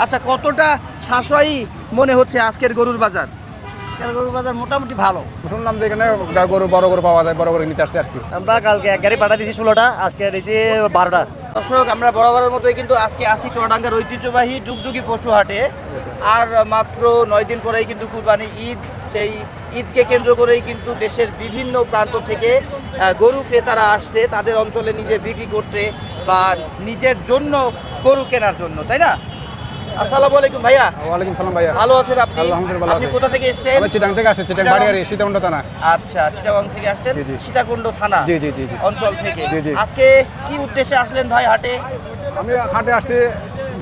আচ্ছা, কতটা সাশ্রয়ী মনে হচ্ছে আজকের গরুর বাজার? গরুর বাজার মোটামুটি ভালো। শুনলাম যে এখানে গরু বড় গরু পাওয়া যায়, বড় গরু নিতে আসছে আর কি। আমরা কালকে এক গাড়ি পাঠা দিয়েছি 16টা, আজকে দিয়েছি 12টা। দর্শক, আমরা বরাবরের মতোই কিন্তু আজকে আসি চুয়াডাঙ্গার ঐতিহ্যবাহী যুগযুগী পশু হাটে। আর মাত্র 9 দিন পরেই কিন্তু কুরবানি ঈদ। সেই ঈদকে কেন্দ্র করেই কিন্তু দেশের বিভিন্ন প্রান্ত থেকে গরু ক্রেতারা আসছে তাদের অঞ্চলে নিজে বিক্রি করতে বা নিজের জন্য গরু কেনার জন্য, তাই না? আসসালামু আলাইকুম ভাইয়া। ওয়ালাইকুম সালাম ভাইয়া। ভালো আছেন আপনি? আলহামদুলিল্লাহ। আপনি কোথা থেকে এসেছেন? আমি চিটাং থেকে আসছি, চিটাং বাড়িয়ারি সীতাকুণ্ড থানা। আচ্ছা, চিটাগং থেকে আসছেন? জি, জি। সীতাকুণ্ড থানা জি জি জি জি। অঞ্চল থেকে। জি, জি। আজকে কি উদ্দেশ্যে আসলেন ভাই হাটে? আমি হাটে আসছি,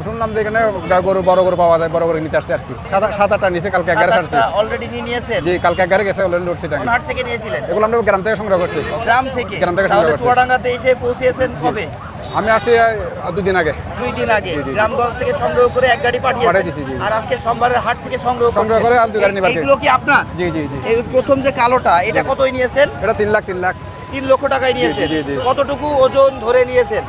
শুনলাম যে এখানে গরু বড় গরু পাওয়া যায়, বড় গরু নিতে আসছে আর কি। 7-8টা নিচে কালকে 11 আসছে। অলরেডি নিয়েছেন? জি, কালকে 11 গেছে অলরেডি উঠছে চিটাং। কোন হাট থেকে নিয়েছিলেন? এগুলো আমরা গ্রাম থেকে সংগ্রহ করছি। গ্রাম থেকে? গ্রাম থেকে তাহলে সংগ্রহ করছি। চুয়াডাঙ্গাতে এসে পৌঁছেছেন কবে? আমি আসছি 2 দিন আগে। 2 দিন আগে জি, জি, জি। গ্রামগঞ্জ থেকে সংগ্রহ করে এক গাড়ি পাঠিয়ে পাঠিয়েছেন। দিছি, জি, জি। আর আজকে সোমবারের হাট থেকে সংগ্রহ সংগ্রহ করে আমি 2 গাড়ি নিয়ে এইগুলো কি আপনার? জি জি জি। এই প্রথম যে কালোটা, এটা কতই নিয়েছেন? এটা 3 লাখ 3 লাখ। 3 লক্ষ টাকায় নিয়েছেন। জি, জি, জি। কতটুকু ওজন ধরে নিয়েছেন?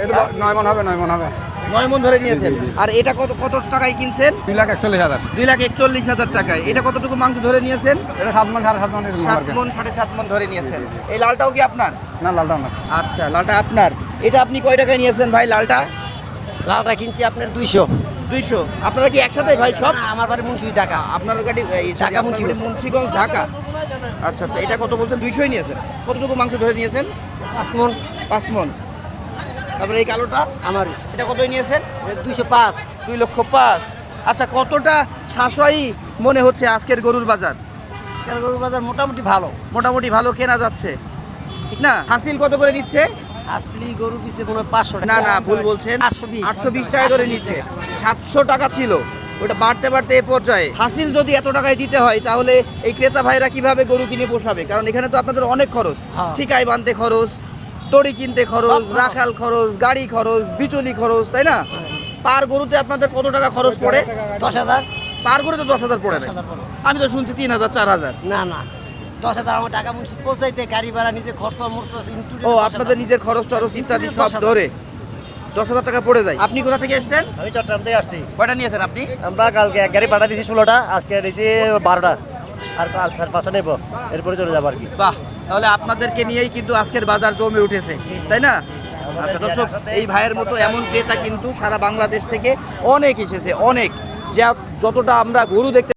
এটা 9 মণ হবে, 9 মণ হবে। 9 মণ ধরে নিয়েছেন। জি, জি, জি। আর এটা কত টাকায় কিনছেন? 2,41,000। 2,41,000 টাকায়। এটা কতটুকু মাংস ধরে নিয়েছেন? এটা 7 মণ 7.5 মণ এরকম 7 হবে। মণ 7.5 মণ ধরে নিয়েছেন। এই লালটাও কি আপনার? না, লালটা না। আচ্ছা, লালটা আপনার। এটা আপনি কয় টাকায় নিয়েছেন ভাই লালটা? লালটা কিনছি আপনার 200। 200। আপনারা কি একসাথে ভাই সব? আমার বাড়ি মুন্সি ঢাকা। আপনার গাড়ি ঢাকা মুন্সিগঞ্জ। মুন্সিগঞ্জ ঢাকা। আচ্ছা আচ্ছা, এটা কত বলছেন? 200ই নিয়েছেন। কতটুকু মাংস ধরে নিয়েছেন? 5 মণ 5 মণ। তারপরে এই কালোটা আমার এটা কতই নিয়েছেন? 205। 2,05,000। আচ্ছা, কতটা সাশ্রয়ী মনে হচ্ছে আজকের গরুর বাজার? গরুর বাজার মোটামুটি ভালো। মোটামুটি ভালো কেনা যাচ্ছে, ঠিক না? হাসিল কত করে নিচ্ছে? আসলি গরু পিছে কোনো 500 টাকা। না না, ভুল বলছেন। 820 820 টাকা করে নিচ্ছে। 700 টাকা ছিল, ওটা বাড়তে বাড়তে এ পর্যায়ে হাসিল যদি এত টাকায় দিতে হয় তাহলে এই ক্রেতা ভাইরা কিভাবে গরু কিনে পোষাবে? কারণ এখানে তো আপনাদের অনেক খরচ। হ্যাঁ। ঠিকায় বানতে খরচ, তড়ি কিনতে খরচ, সব খরচ। রাখাল খরচ, গাড়ি খরচ, বিচুলি খরচ, তাই না? পার গরুতে আপনাদের কত টাকা খরচ পড়ে? 10,000। পার গরুতে 10,000 পড়ে না? 10,000 পড়ে। আমি তো শুনছি 3,000 4,000। না না, 10,000 আমার টাকা মুন্সি পৌঁছাইতে, গাড়ি ভাড়া নিজে খরচ মরচ ইনক্লুডেড। ও, আপনাদের নিজের খরচ টরচ ইত্যাদি সব 10,000 ধরে 10,000 টাকা পড়ে যায়। আপনি কোথা থেকে এসেছেন? আমি চট্টগ্রাম থেকে আসছি। কয়টা নিয়েছেন আপনি? আমরা কালকে এক গাড়ি পাঠা দিয়েছি 16টা, আজকে দিয়েছি 12টা। আর 5টা নেব, এরপরে চলে যাবো আর কি। বাহ, তাহলে আপনাদেরকে নিয়েই কিন্তু আজকের বাজার জমে উঠেছে, তাই না? আচ্ছা দর্শক, এই ভাইয়ের মতো এমন ক্রেতা কিন্তু সারা বাংলাদেশ থেকে অনেক এসেছে, অনেক। যতটা আমরা গরু দেখতে